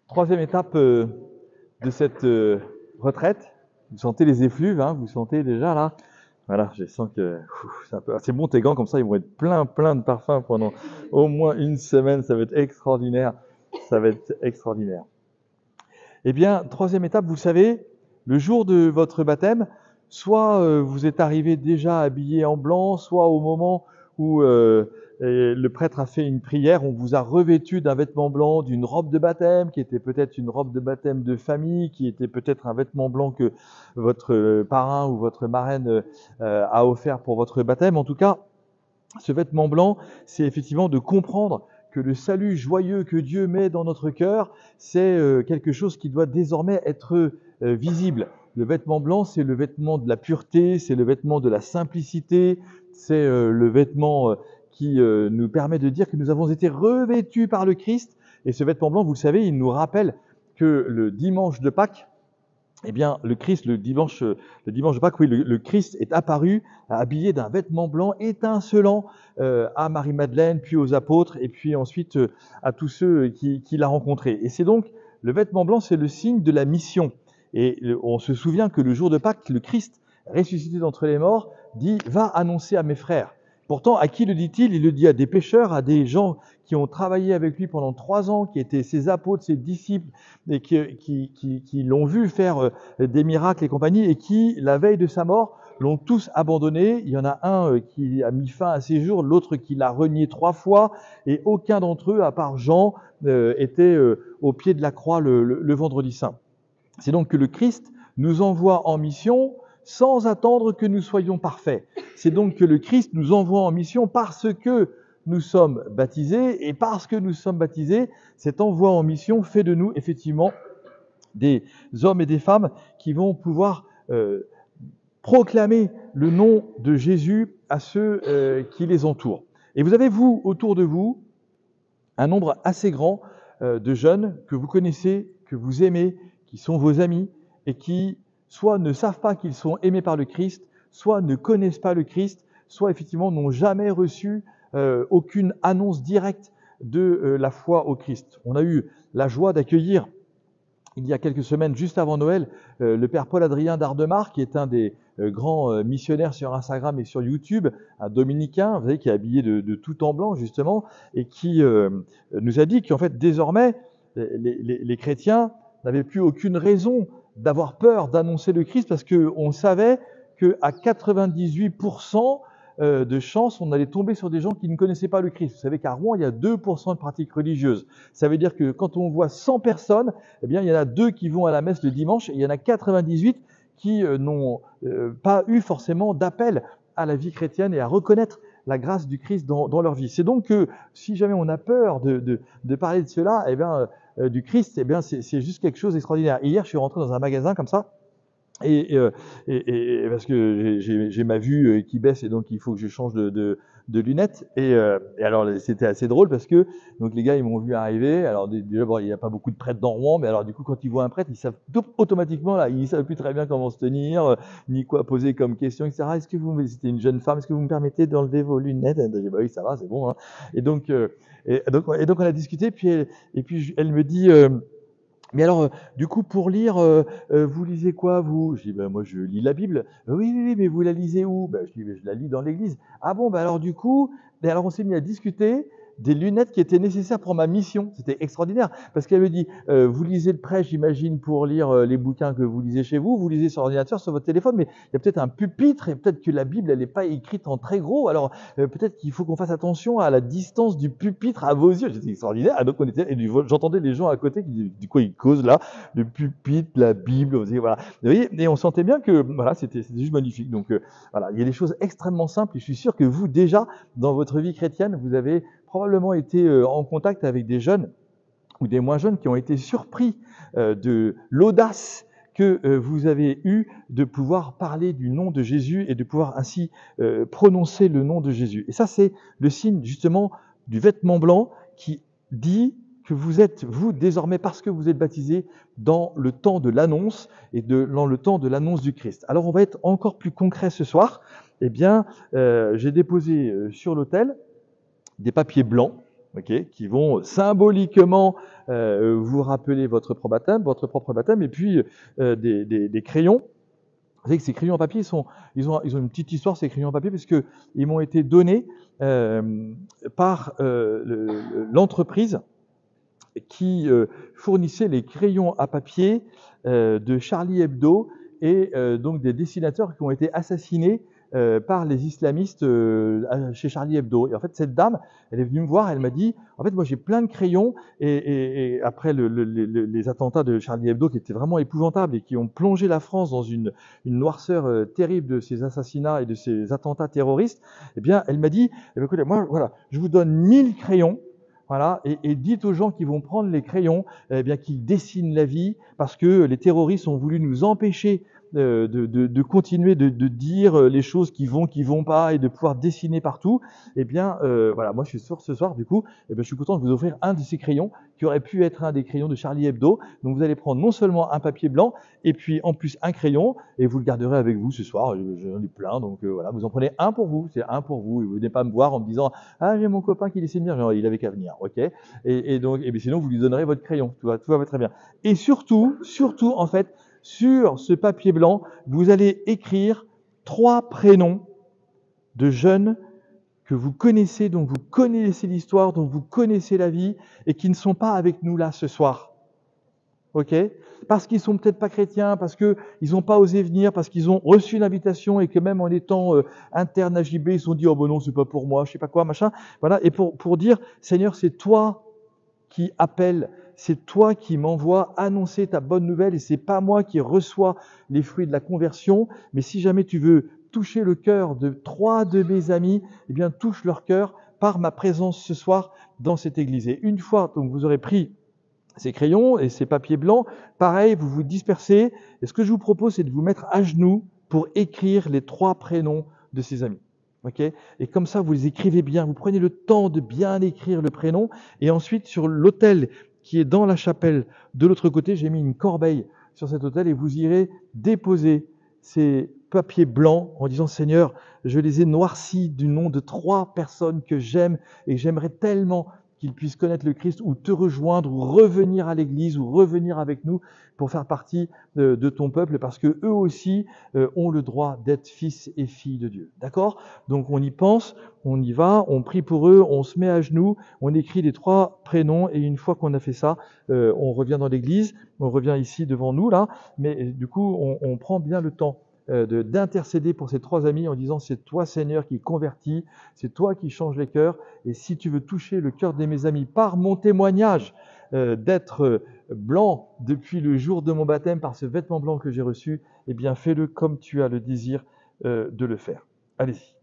Troisième étape de cette retraite. Vous sentez les effluves, hein, vous sentez déjà là. Voilà, je sens que c'est un peu assez bon tes gants, comme ça ils vont être plein de parfums pendant au moins une semaine. Ça va être extraordinaire. Ça va être extraordinaire. Eh bien, troisième étape, vous savez, le jour de votre baptême, soit vous êtes arrivé déjà habillé en blanc, soit au moment où le prêtre a fait une prière, on vous a revêtu d'un vêtement blanc, d'une robe de baptême, qui était peut-être une robe de baptême de famille, qui était peut-être un vêtement blanc que votre parrain ou votre marraine a offert pour votre baptême. En tout cas, ce vêtement blanc, c'est effectivement de comprendre que le salut joyeux que Dieu met dans notre cœur, c'est quelque chose qui doit désormais être visible. Le vêtement blanc, c'est le vêtement de la pureté, c'est le vêtement de la simplicité, c'est le vêtement qui nous permet de dire que nous avons été revêtus par le Christ. Et ce vêtement blanc, vous le savez, il nous rappelle que le dimanche de Pâques, eh bien, le Christ, le dimanche de Pâques, oui, le Christ est apparu habillé d'un vêtement blanc étincelant à Marie-Madeleine, puis aux apôtres, et puis ensuite à tous ceux qu'il a rencontrés. Et c'est donc, le vêtement blanc, c'est le signe de la mission. Et on se souvient que le jour de Pâques, le Christ, ressuscité d'entre les morts, dit « Va annoncer à mes frères ». Pourtant, à qui le dit-il? Il le dit à des pécheurs, à des gens qui ont travaillé avec lui pendant 3 ans, qui étaient ses apôtres, ses disciples, et qui l'ont vu faire des miracles et compagnie, et qui, la veille de sa mort, l'ont tous abandonné. Il y en a un qui a mis fin à ses jours, l'autre qui l'a renié 3 fois, et aucun d'entre eux, à part Jean, était au pied de la croix le vendredi saint. C'est donc que le Christ nous envoie en mission sans attendre que nous soyons parfaits. C'est donc que le Christ nous envoie en mission parce que nous sommes baptisés, et parce que nous sommes baptisés, cet envoi en mission fait de nous effectivement des hommes et des femmes qui vont pouvoir proclamer le nom de Jésus à ceux qui les entourent. Et vous avez, vous, autour de vous, un nombre assez grand de jeunes que vous connaissez, que vous aimez, qui sont vos amis, et qui soit ne savent pas qu'ils sont aimés par le Christ, soit ne connaissent pas le Christ, soit effectivement n'ont jamais reçu aucune annonce directe de la foi au Christ. On a eu la joie d'accueillir il y a quelques semaines, juste avant Noël, le père Paul-Adrien d'Ardemar, qui est un des grands missionnaires sur Instagram et sur YouTube, un dominicain, vous savez, qui est habillé de tout en blanc, justement, et qui nous a dit qu'en fait, désormais, les chrétiens n'avaient plus aucune raison d'avoir peur d'annoncer le Christ, parce qu'on savait qu'à 98% de chance, on allait tomber sur des gens qui ne connaissaient pas le Christ. Vous savez qu'à Rouen, il y a 2% de pratiques religieuses. Ça veut dire que quand on voit 100 personnes, eh bien, il y en a 2 qui vont à la messe le dimanche, et il y en a 98 qui n'ont pas eu forcément d'appel à la vie chrétienne et à reconnaître la grâce du Christ dans leur vie. C'est donc que si jamais on a peur de parler de cela, eh bien, du Christ, eh bien, c'est juste quelque chose d'extraordinaire. Hier, je suis rentré dans un magasin comme ça, et parce que j'ai ma vue qui baisse, et donc il faut que je change de lunettes, et alors c'était assez drôle parce que donc les gars ils m'ont vu arriver. Alors déjà bon, il n'y a pas beaucoup de prêtres dans Rouen, mais alors du coup quand ils voient un prêtre, ils savent automatiquement là, ils savent plus très bien comment se tenir, ni quoi poser comme question, etc. Est-ce que c'était une jeune femme, est-ce que vous me permettez d'enlever vos lunettes? Elle dit, bah oui, ça va, c'est bon, hein. Et donc on a discuté, puis elle me dit mais alors, du coup, pour lire, vous lisez quoi, vous? Je dis, ben moi, je lis la Bible. Oui, mais vous la lisez où? Ben, je dis, je la lis dans l'église. Ah bon, ben alors du coup, alors on s'est mis à discuter des lunettes qui étaient nécessaires pour ma mission. C'était extraordinaire, parce qu'elle me dit, vous lisez le prêche, j'imagine, pour lire les bouquins que vous lisez chez vous, vous lisez sur ordinateur, sur votre téléphone, mais il y a peut-être un pupitre, et peut-être que la Bible, elle n'est pas écrite en très gros, alors peut-être qu'il faut qu'on fasse attention à la distance du pupitre à vos yeux. C'était extraordinaire. Ah, donc j'entendais les gens à côté qui disaient, du coup, ils causent là, le pupitre, la Bible, vous voyez, voilà. Vous voyez, et on sentait bien que, voilà, c'était juste magnifique. Donc, voilà, il y a des choses extrêmement simples, et je suis sûr que vous, déjà, dans votre vie chrétienne, vous avez probablement été en contact avec des jeunes ou des moins jeunes qui ont été surpris de l'audace que vous avez eue de pouvoir parler du nom de Jésus et de pouvoir ainsi prononcer le nom de Jésus. Et ça, c'est le signe justement du vêtement blanc qui dit que vous êtes, vous, désormais, parce que vous êtes baptisés, dans le temps de l'annonce et dans le temps de l'annonce du Christ. Alors, on va être encore plus concret ce soir. Eh bien, j'ai déposé sur l'autel des papiers blancs, qui vont symboliquement vous rappelez votre propre baptême, et puis des crayons. Vous savez que ces crayons en papier, ils ont une petite histoire, ces crayons en papier, parce que ils m'ont été donnés par l'entreprise qui fournissait les crayons à papier de Charlie Hebdo, et donc des dessinateurs qui ont été assassinés par les islamistes chez Charlie Hebdo. Et en fait, cette dame, elle est venue me voir, elle m'a dit, en fait, moi j'ai plein de crayons, et après les attentats de Charlie Hebdo qui étaient vraiment épouvantables et qui ont plongé la France dans une noirceur terrible de ces assassinats et de ces attentats terroristes, eh bien, elle m'a dit, eh bien, écoutez, moi, voilà, je vous donne 1000 crayons. Voilà, et dites aux gens qui vont prendre les crayons, eh bien, qu'ils dessinent la vie, parce que les terroristes ont voulu nous empêcher de continuer de dire les choses qui vont pas, et de pouvoir dessiner partout. Eh bien, voilà, moi je suis sûr ce soir, du coup, eh bien, je suis content de vous offrir un de ces crayons qui aurait pu être un des crayons de Charlie Hebdo. Donc vous allez prendre non seulement un papier blanc, et puis en plus un crayon, et vous le garderez avec vous ce soir. J'en ai plein, donc voilà, vous en prenez un pour vous, c'est un pour vous. Et vous venez pas me voir en me disant ah, j'ai mon copain qui dessine bien, genre, il avait qu'à venir, ok. Et donc, et bien sinon vous lui donnerez votre crayon, tout va très bien. Et surtout, en fait, sur ce papier blanc, vous allez écrire 3 prénoms de jeunes que vous connaissez, dont vous connaissez l'histoire, dont vous connaissez la vie, et qui ne sont pas avec nous là ce soir. Ok ? Parce qu'ils sont peut-être pas chrétiens, parce qu'ils n'ont pas osé venir, parce qu'ils ont reçu une invitation, et que même en étant interne à JB, ils se sont dit « Oh ben non, c'est pas pour moi, je sais pas quoi, machin ». Voilà, et pour dire « Seigneur, c'est toi qui appelle, c'est toi qui m'envoie annoncer ta bonne nouvelle, et c'est pas moi qui reçois les fruits de la conversion, mais si jamais tu veux toucher le cœur de 3 de mes amis, eh bien touche leur cœur par ma présence ce soir dans cette église. » Et une fois donc vous aurez pris ces crayons et ces papiers blancs, pareil, vous vous dispersez, et ce que je vous propose, c'est de vous mettre à genoux pour écrire les 3 prénoms de ces amis. Okay ? Et comme ça, vous les écrivez bien, vous prenez le temps de bien écrire le prénom, et ensuite sur l'autel qui est dans la chapelle de l'autre côté, j'ai mis une corbeille sur cet autel, et vous irez déposer ces papiers blancs en disant « Seigneur, je les ai noircis du nom de 3 personnes que j'aime, et j'aimerais tellement qu'ils puissent connaître le Christ, ou te rejoindre, ou revenir à l'église, ou revenir avec nous pour faire partie de ton peuple, parce que eux aussi ont le droit d'être fils et filles de Dieu. » D'accord ? Donc on y pense, on y va, on prie pour eux, on se met à genoux, on écrit les 3 prénoms, et une fois qu'on a fait ça, on revient dans l'église, on revient ici devant nous là, mais du coup on prend bien le temps d'intercéder pour ces 3 amis en disant « C'est toi Seigneur qui convertis, c'est toi qui changes les cœurs, et si tu veux toucher le cœur de mes amis par mon témoignage d'être blanc depuis le jour de mon baptême par ce vêtement blanc que j'ai reçu, eh bien fais-le comme tu as le désir de le faire. » Allez-y.